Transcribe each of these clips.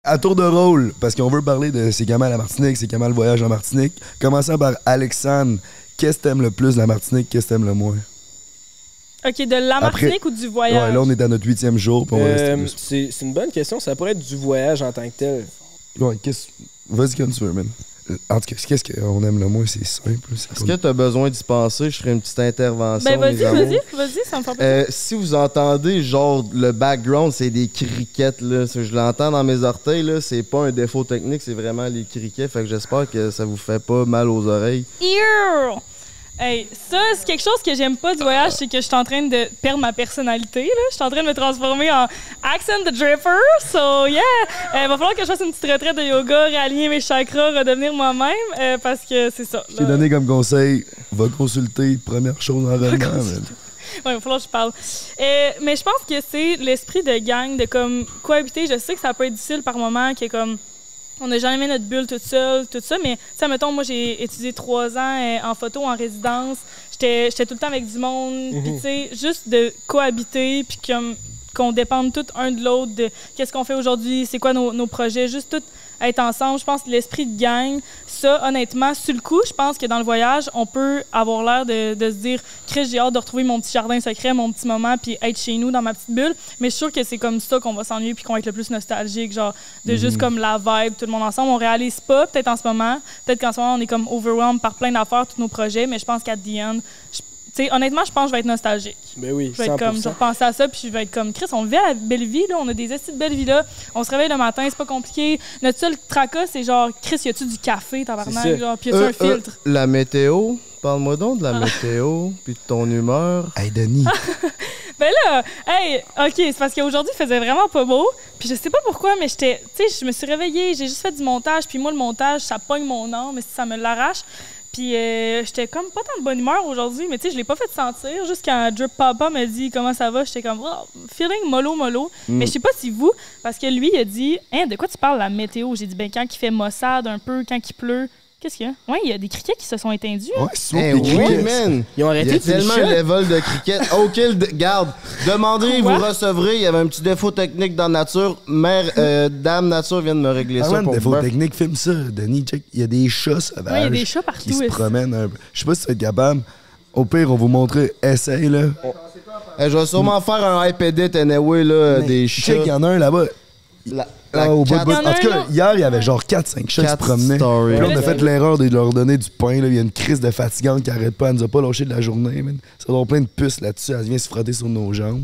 à tour de rôle, parce qu'on veut parler de c'est comment la Martinique, c'est comment le voyage en Martinique. Commençons par Alexandre. Qu'est-ce que t'aimes le plus de la Martinique, qu'est-ce que t'aimes le moins? OK, de la Martinique ou du voyage? Ouais, là, on est à notre 8e jour. C'est une bonne question. Ça pourrait être du voyage en tant que tel. Ouais, vas-y comme tu veux, man. En tout cas, qu'est-ce qu'on aime le moins, c'est simple. Est-ce que tu as besoin d'y penser? Je ferai une petite intervention. Ben vas-y, ça me fait plaisir. Si vous entendez, genre, le background, c'est des criquettes, là. Je l'entends dans mes orteils, là. C'est pas un défaut technique, c'est vraiment les criquets. Fait que j'espère que ça vous fait pas mal aux oreilles. Ew! Hey, ça, c'est quelque chose que j'aime pas du voyage, c'est que je suis en train de perdre ma personnalité, là. Je suis en train de me transformer en Accent the Dripper. So, yeah! Il va falloir que je fasse une petite retraite de yoga, réaligner mes chakras, redevenir moi-même, parce que c'est ça. Je t'ai donné comme conseil, va consulter, première chose en revenant. Ouais, il va falloir que je parle. Mais je pense que c'est l'esprit de gang, de comme cohabiter. Je sais que ça peut être difficile par moment, que comme on n'a jamais mis notre bulle toute seule, tout ça, mais tu sais, mettons, moi, j'ai étudié 3 ans en photo, en résidence. J'étais tout le temps avec du monde. Puis, tu sais, juste de cohabiter, puis qu'on dépende tout un de l'autre, de qu'est-ce qu'on fait aujourd'hui, c'est quoi nos projets, juste tout être ensemble. Je pense que l'esprit de gang, ça, honnêtement, sur le coup, je pense que dans le voyage, on peut avoir l'air de se dire « Chris, j'ai hâte de retrouver mon petit jardin secret, mon petit moment, puis être chez nous dans ma petite bulle. » Mais je suis sûre que c'est comme ça qu'on va s'ennuyer puis qu'on va être le plus nostalgique, genre de juste comme la vibe, tout le monde ensemble. On réalise pas, peut-être en ce moment, peut-être qu'en ce moment, on est comme overwhelmed par plein d'affaires, tous nos projets, mais je pense qu'à the end, honnêtement, je pense que je vais être nostalgique. Ben oui, je vais être comme, je vais repenser à ça, puis je vais être comme, Chris, on vit à la belle vie, là, on a des estis de belle vie, là. On se réveille le matin, c'est pas compliqué. Notre seul tracas, c'est genre, Chris, y a-tu du café, tabarnak, genre, puis y a-tu un filtre? La météo, parle-moi donc de la météo, puis de ton humeur. Hey, Denis. Ben là, hey, OK, c'est parce qu'aujourd'hui, il faisait vraiment pas beau, puis je sais pas pourquoi, mais tu sais, je me suis réveillée, j'ai juste fait du montage, puis moi, le montage, ça pogne mon âme, mais ça me l'arrache. Puis j'étais comme pas tant de bonne humeur aujourd'hui, mais tu sais, je l'ai pas fait sentir. Juste quand Drip Papa m'a dit comment ça va, j'étais comme feeling mollo. Mais je sais pas si vous, parce que lui, il a dit hein, de quoi tu parles la météo? J'ai dit ben quand il fait maussade un peu, quand il pleut. Qu'est-ce qu'il y a? Ouais, il y a des criquets qui se sont éteints. Ouais, c'est oui, man. Ils ont arrêté. Il y a tellement un level de cricket. OK, garde. Demandez, vous recevrez. Il y avait un petit défaut technique dans Nature. Dame Nature vient de me régler ça. Pour défaut technique, filme ça. Denis, check. Il y a des chats sauvages. Ouais, il y a des chats partout. Qui se promènent un peu. Je sais pas si tu vas être capable. Au pire, on va vous montrer. Essaye, là. Je vais sûrement faire un iPad anyway, là, des chats. Check, il y en a un là-bas. En tout cas, hier, il y avait genre 4-5 chats qui se promenaient. Puis là, on a fait l'erreur de leur donner du pain. Là. Il y a une crise de fatigante qui arrête pas. Elle nous a pas lâché de la journée. Man. Ça doit avoir plein de puces là-dessus. Elle vient se frotter sur nos jambes.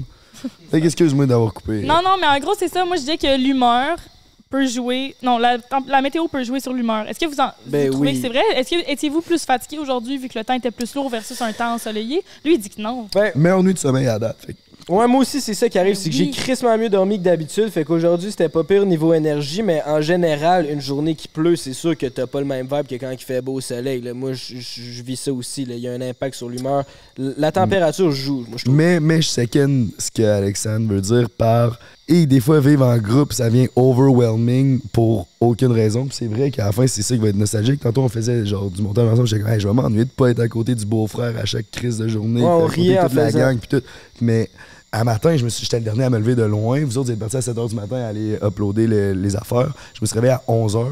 Fait qu'excuse-moi d'avoir coupé. Non, mais en gros, c'est ça. Moi, je dis que l'humeur peut jouer... Non, la météo peut jouer sur l'humeur. Est-ce que vous trouvez que c'est vrai? Étiez-vous plus fatigué aujourd'hui vu que le temps était plus lourd versus un temps ensoleillé? Lui, il dit que non. Mais on nuit de sommeil à date. Fait. Ouais, moi aussi, c'est ça qui arrive, c'est que j'ai crissement mieux dormi que d'habitude. Fait qu'aujourd'hui, c'était pas pire niveau énergie, mais en général, une journée qui pleut, c'est sûr que t'as pas le même vibe que quand il fait beau soleil. Là. Moi, je vis ça aussi. Il y a un impact sur l'humeur. La température joue, moi, je trouve. Mais je second ce que Alexandre veut dire par... Et des fois, vivre en groupe, ça vient overwhelming pour aucune raison. Puis c'est vrai qu'à la fin, c'est ça qui va être nostalgique. Tantôt, on faisait genre du montage ensemble. J'étais comme, hey, je vais m'ennuyer de pas être à côté du beau-frère à chaque crise de journée. Ouais, on riait toute la gang, puis tout. Mais... À matin, j'étais le dernier à me lever de loin. Vous autres, vous êtes partis à 7h du matin à aller uploader les affaires. Je me suis réveillé à 11h.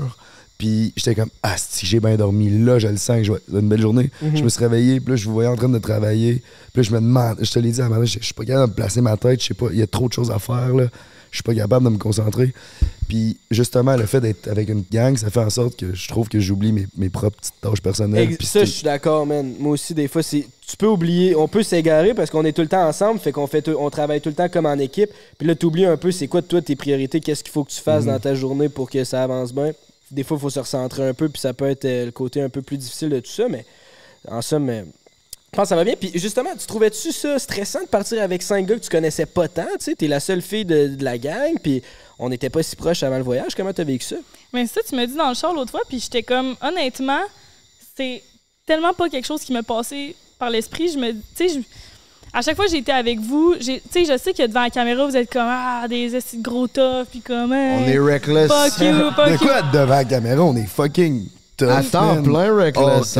Puis j'étais comme, ah, si j'ai bien dormi, là, je le sens que je vais avoir une belle journée. Je me suis réveillé, puis là, je vous voyais en train de travailler. Puis là, je me demande, je te l'ai dit à matin, je suis pas capable de placer ma tête. Je sais pas, il y a trop de choses à faire, là. Je suis pas capable de me concentrer. Puis justement, le fait d'être avec une gang, ça fait en sorte que je trouve que j'oublie mes propres petites tâches personnelles. Ça, je suis d'accord, man. Moi aussi, des fois, tu peux oublier, on peut s'égarer parce qu'on est tout le temps ensemble, fait on travaille tout le temps comme en équipe. Puis là, tu oublies un peu c'est quoi, toi, tes priorités, qu'est-ce qu'il faut que tu fasses dans ta journée pour que ça avance bien. Des fois, il faut se recentrer un peu, puis ça peut être le côté un peu plus difficile de tout ça, mais en somme... Je pense que ça va bien. Puis justement, tu trouvais-tu ça stressant de partir avec 5 gars que tu connaissais pas tant? Tu sais, t'es la seule fille de la gang, puis on n'était pas si proches avant le voyage. Comment t'as vécu ça? Mais ça, tu m'as dit dans le char l'autre fois, puis j'étais comme, honnêtement, c'est tellement pas quelque chose qui m'est passé par l'esprit. À chaque fois que j'ai été avec vous, tu sais, je sais que devant la caméra, vous êtes comme, des gros tough, puis comme, on est reckless. Fuck you. De quoi devant la caméra? On est fucking... Attends, plein reckless.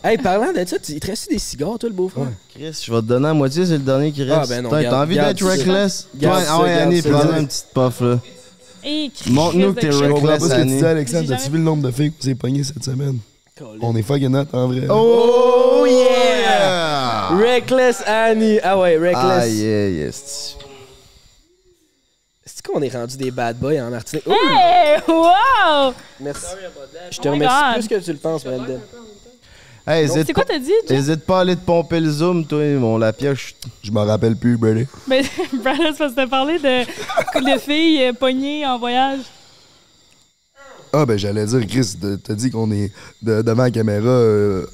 Hey, parlant de ça, il te reste des cigares, toi, le beau-frère? Chris, je vais te donner à moitié, c'est le dernier qui reste. Ben non, t'as envie d'être reckless? Annie, prends une petite puff, là. Et Montre-nous que t'es Je comprends pas ce que tu Annie. dis, Alexandre. J'ai T'as-tu vu le nombre de filles que vous avez pognées cette semaine? On est fucking hot, en vrai. Oh yeah! Reckless Annie. Ah ouais, Reckless. Ah yeah, yes. C'est qu'on est rendu des bad boys en Martinique? Oh! Hey! Wow! Merci. Je te Oh my remercie God. plus que tu le penses, Brandon. Hey, hésite C'est quoi pas, t'as dit, Jay? hésite pas à aller te pomper le zoom, toi, mon la pioche. Je m'en rappelle plus, Brady. Ben, Brandon, c'est parce que t'as parlé de filles pognées en voyage. Ah, ben j'allais dire, Chris, t'as dit qu'on est devant la caméra,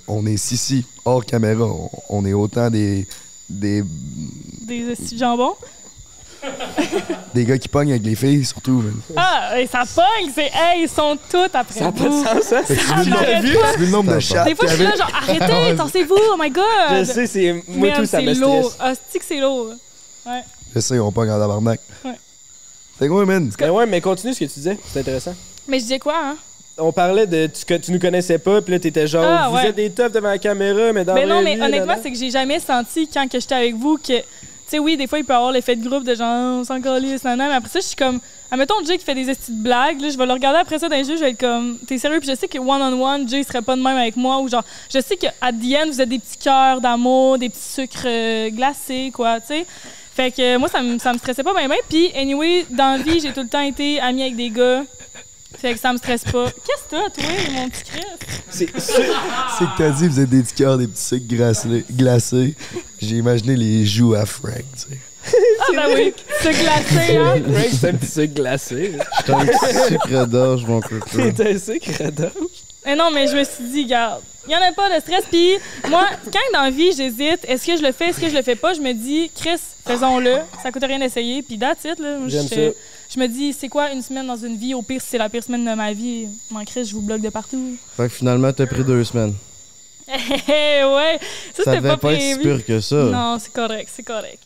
on est si, hors caméra. On est autant des Des estis de jambon. gars qui pognent avec les filles, surtout. Man. Ah, et ça pogne, c'est hey, ils sont toutes après Ça n'a pas de vous. sens, ça? Tu arrête vu pas. le nombre de chats Des fois, je qu'il suis y là, avait? genre, arrêtez, tassez-vous, oh my god! Je sais, c'est moi tout, ça me c'est lourd. stresse. Ah, c'est que c'est lourd. Ouais. Je sais, on pogne en tabarnak. Ouais. C'est quoi, man? Mais ouais, mais continue ce que tu disais, c'est intéressant. Mais je disais quoi, hein? On parlait de tu nous connaissais pas, puis là t'étais genre, Ah, vous ouais. êtes des toughs devant la caméra, mais dans Mais non, la mais vie, honnêtement, là, c'est que j'ai jamais senti quand que j'étais avec vous que. Tu sais, oui, des fois, il peut y avoir l'effet de groupe de genre, on s'en calisse, nan, nan, mais après ça, je suis comme. Admettons, Jay qui fait des estis de blagues, là, je vais le regarder après ça dans les jeux, je vais être comme, t'es sérieux? Puis je sais que one-on-one, Jay serait pas de même avec moi, ou genre, je sais qu'à the end, vous êtes des petits cœurs d'amour, des petits sucres glacés, quoi, tu sais. Fait que moi, ça me stressait pas bien. Puis, anyway, dans la vie, j'ai tout le temps été amie avec des gars. Fait que ça me stresse pas. Qu'est-ce que t'as, toi, mon petit Chris? C'est C'est que t'as dit, vous êtes des petits cœurs, des petits sucres glacés. J'ai imaginé les joues à Frank, tu sais. Ah, ben oui, c'est glacé, hein? Frank, c'est un petit sucre glacé. T'es un petit sucre d'orge, mon coco. C'est un sucre d'orge. Mais non, mais je me suis dit, garde, il y en a pas de stress. Puis moi, quand dans la vie, j'hésite, est-ce que je le fais, est-ce que je le fais pas, je me dis, Chris, faisons-le. Ça coûte rien d'essayer. Puis that's it, là. Moi, J'aime ça. Je me dis, c'est quoi une semaine dans une vie? Au pire, si c'est la pire semaine de ma vie, mon Chris, je vous bloque de partout. Fait que finalement, t'as pris 2 semaines. Ouais, ça, Ça c'était devait pas pas être si prévu. pur que ça. Non, c'est correct, c'est correct.